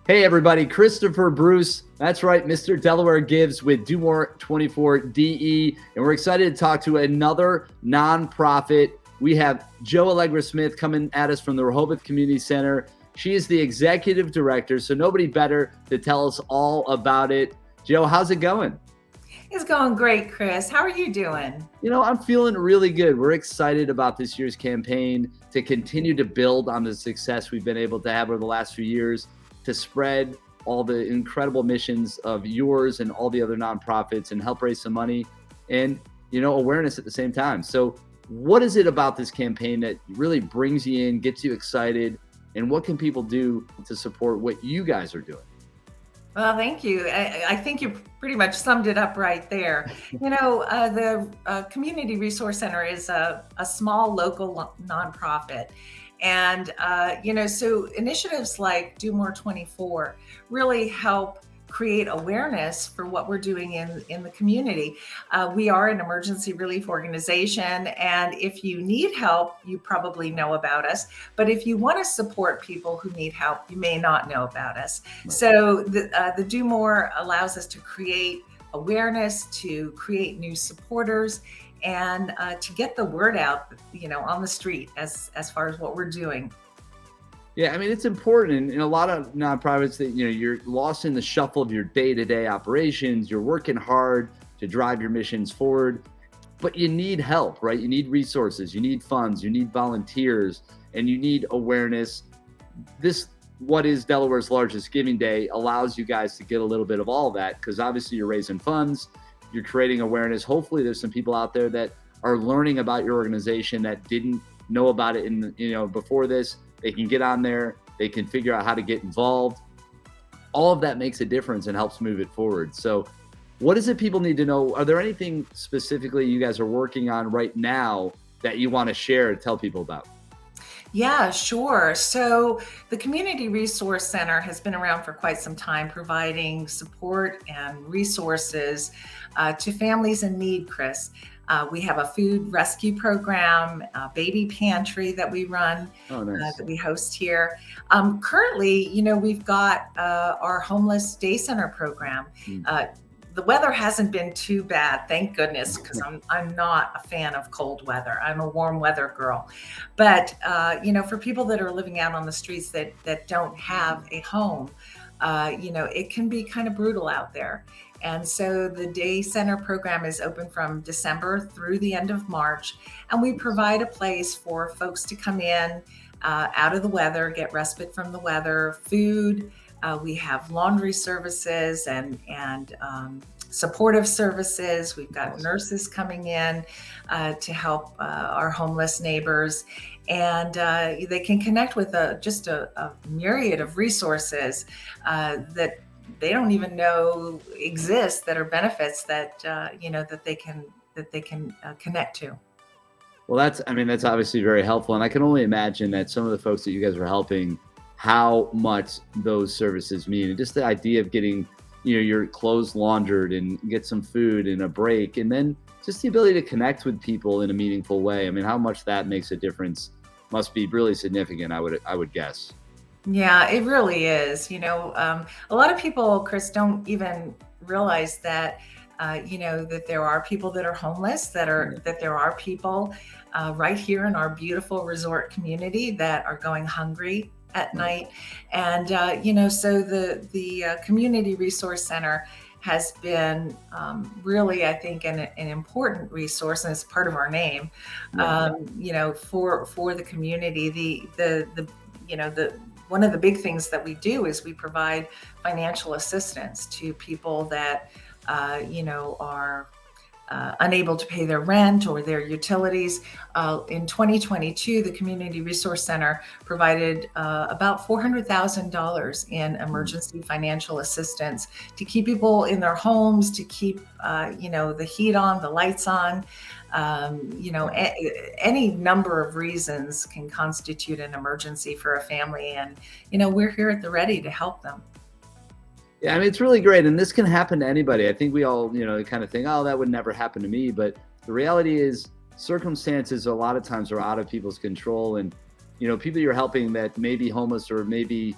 Hey everybody, Christopher Bruce. That's right, Mr. Delaware Gives with Do More 24 DE. And we're excited to talk to another nonprofit. We have Jo Allegra Smith coming at us from the Rehoboth Community Center. She is the executive director, so nobody better to tell us all about it. Jo, how's it going? It's going great, Chris. How are you doing? I'm feeling really good. We're excited about this year's campaign to continue to build on the success we've been able to have over the last few years, to spread all the incredible missions of yours and all the other nonprofits and help raise some money and, awareness at the same time. So what is it about this campaign that really brings you in, gets you excited, and what can people do to support what you guys are doing? Well, thank you. I think you pretty much summed it up right there. The Community Resource Center is a small local nonprofit. And, so initiatives like Do More 24 really help create awareness for what we're doing in the community. We are an emergency relief organization, and if you need help, you probably know about us. But if you want to support people who need help, you may not know about us. Right. So the Do More allows us to create awareness, to create new supporters, and to get the word out, on the street as far as what we're doing. Yeah, I mean, it's important in a lot of nonprofits that, you're lost in the shuffle of your day-to-day operations. You're working hard to drive your missions forward, but you need help, right? You need resources, you need funds, you need volunteers, and you need awareness. What is Delaware's largest giving day allows you guys to get a little bit of all of that, because obviously you're raising funds, you're creating awareness. Hopefully there's some people out there that are learning about your organization that didn't know about it before this. They can get on there, they can figure out how to get involved. All of that makes a difference and helps move it forward. So what is it people need to know? Are there anything specifically you guys are working on right now that you want to share and tell people about? Yeah, sure. So the Community Resource Center has been around for quite some time, providing support and resources to families in need, Chris. We have a food rescue program, a baby pantry that we run, nice. that we host here. Currently, we've got our homeless day center program. The weather hasn't been too bad, thank goodness, because I'm not a fan of cold weather. I'm a warm weather girl. But, for people that are living out on the streets that don't have a home, it can be kind of brutal out there. And so the day center program is open from December through the end of March. And we provide a place for folks to come in out of the weather, get respite from the weather, food. We have laundry services and supportive services. We've got nurses coming in to help our homeless neighbors. And they can connect with just a myriad of resources that they don't even know exist, that are benefits that that they can connect to. Well, that's obviously very helpful, and I can only imagine that some of the folks that you guys are helping, how much those services mean, and just the idea of getting your clothes laundered and get some food and a break, and then just the ability to connect with people in a meaningful way. I mean, how much that makes a difference must be really significant, I would guess. Yeah, it really is. A lot of people, Chris, don't even realize that, that there are people that are homeless, that there are people right here in our beautiful resort community that are going hungry at night. And, so the Community Resource Center has been really, I think, an important resource, and it's part of our name, for the community. One of the big things that we do is we provide financial assistance to people that, are unable to pay their rent or their utilities. In 2022, the Community Resource Center provided about $400,000 in emergency financial assistance to keep people in their homes, to keep, the heat on, the lights on. Any number of reasons can constitute an emergency for a family. And, we're here at the ready to help them. Yeah, I mean, it's really great. And this can happen to anybody. I think we all, kind of think, oh, that would never happen to me. But the reality is circumstances a lot of times are out of people's control. And, people you're helping that may be homeless or maybe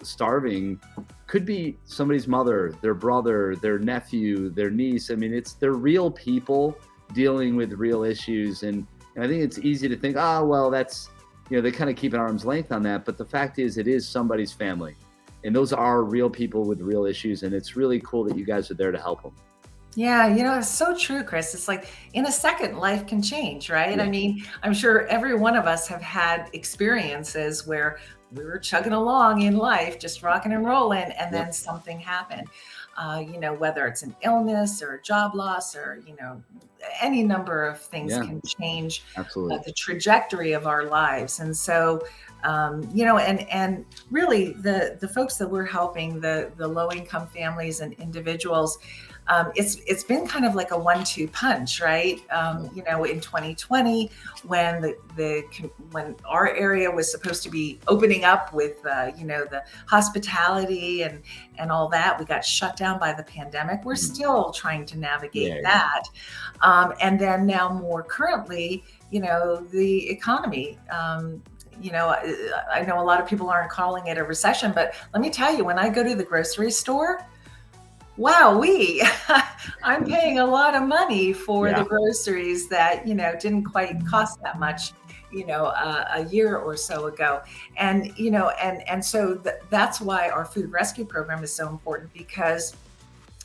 starving could be somebody's mother, their brother, their nephew, their niece. I mean, they're real people dealing with real issues. And I think it's easy to think, well, that's, they kind of keep an arm's length on that. But the fact is, it is somebody's family. And those are real people with real issues. And it's really cool that you guys are there to help them. Yeah, it's so true, Chris. It's like in a second, life can change, right? Yeah. I mean, I'm sure every one of us have had experiences where we were chugging along in life, just rocking and rolling, and then something happened. Whether it's an illness or a job loss or, any number of things can change the trajectory of our lives. And so, and really the folks that we're helping, the low-income families and individuals, it's been kind of like a 1-2 punch, right? In 2020, when when our area was supposed to be opening up with, the hospitality and all that, we got shut down by the pandemic. We're still trying to navigate that. And then now more currently, the economy, I know a lot of people aren't calling it a recession, but let me tell you, when I go to the grocery store, I'm paying a lot of money for the groceries that, didn't quite cost that much, a year or so ago. And, so that's why our food rescue program is so important, because,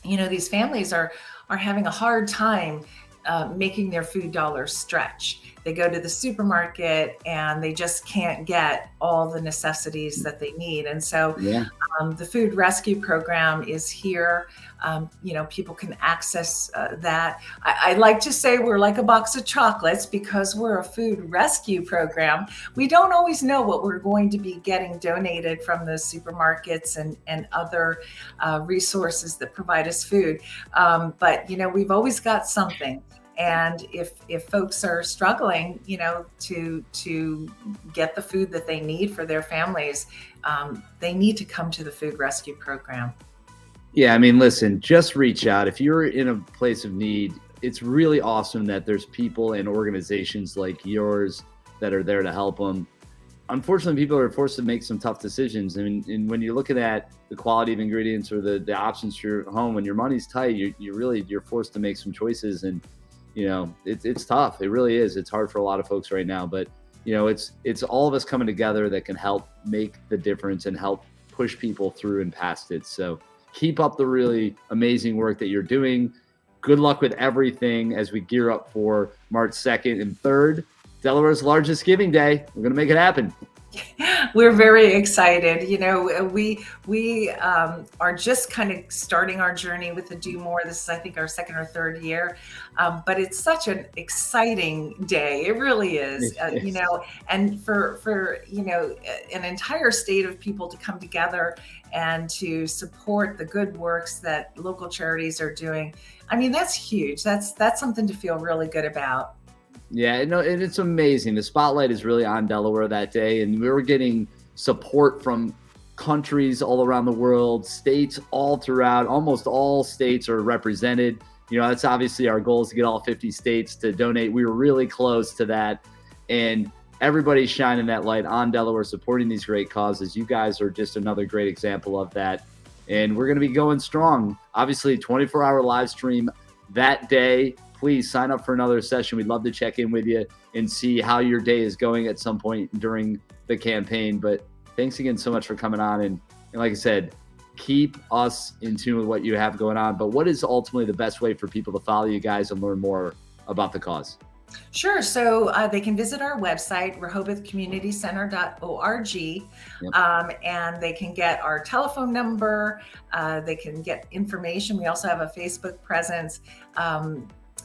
these families are having a hard time making their food dollars stretch. They go to the supermarket and they just can't get all the necessities that they need. And so the food rescue program is here. People can access that. I like to say we're like a box of chocolates because we're a food rescue program. We don't always know what we're going to be getting donated from the supermarkets and other resources that provide us food. But we've always got something. And if folks are struggling, to get the food that they need for their families, they need to come to the food rescue program. Yeah, I mean, listen, just reach out. If you're in a place of need, it's really awesome that there's people and organizations like yours that are there to help them. Unfortunately, people are forced to make some tough decisions. I mean, and when you're looking at the quality of ingredients or the options for your home, when your money's tight, you're forced to make some choices. And it's tough. It really is. It's hard for a lot of folks right now, but it's all of us coming together that can help make the difference and help push people through and past it. So keep up the really amazing work that you're doing. Good luck with everything as we gear up for March 2nd and 3rd, Delaware's largest giving day. We're going to make it happen. We're very excited. We are just kind of starting our journey with the Do More. This is, I think, our second or third year, but it's such an exciting day. It really is. And for an entire state of people to come together and to support the good works that local charities are doing. I mean, that's huge. That's something to feel really good about. Yeah, no, and it's amazing. The spotlight is really on Delaware that day, and we were getting support from countries all around the world, states all throughout. Almost all states are represented. That's obviously our goal, is to get all 50 states to donate. We were really close to that, and everybody's shining that light on Delaware, supporting these great causes. You guys are just another great example of that, and we're going to be going strong. Obviously, 24-hour live stream that day. Please sign up for another session. We'd love to check in with you and see how your day is going at some point during the campaign. But thanks again so much for coming on. And like I said, keep us in tune with what you have going on. But what is ultimately the best way for people to follow you guys and learn more about the cause? Sure. So they can visit our website, rehobothcommunitycenter.org, and they can get our telephone number. They can get information. We also have a Facebook presence.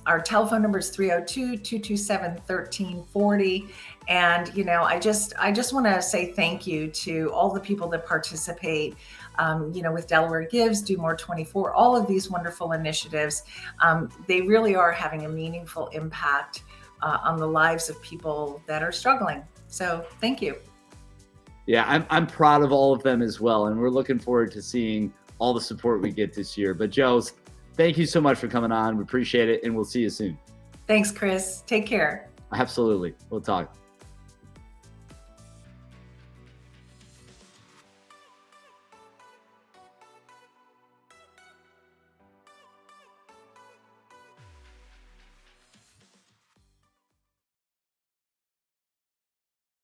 Our telephone number is 302-227-1340. And, I just want to say thank you to all the people that participate, with Delaware Gives, Do More 24, all of these wonderful initiatives. They really are having a meaningful impact on the lives of people that are struggling. So thank you. Yeah, I'm proud of all of them as well. And we're looking forward to seeing all the support we get this year. But Joe, thank you so much for coming on. We appreciate it, and we'll see you soon. Thanks, Chris. Take care. Absolutely. We'll talk.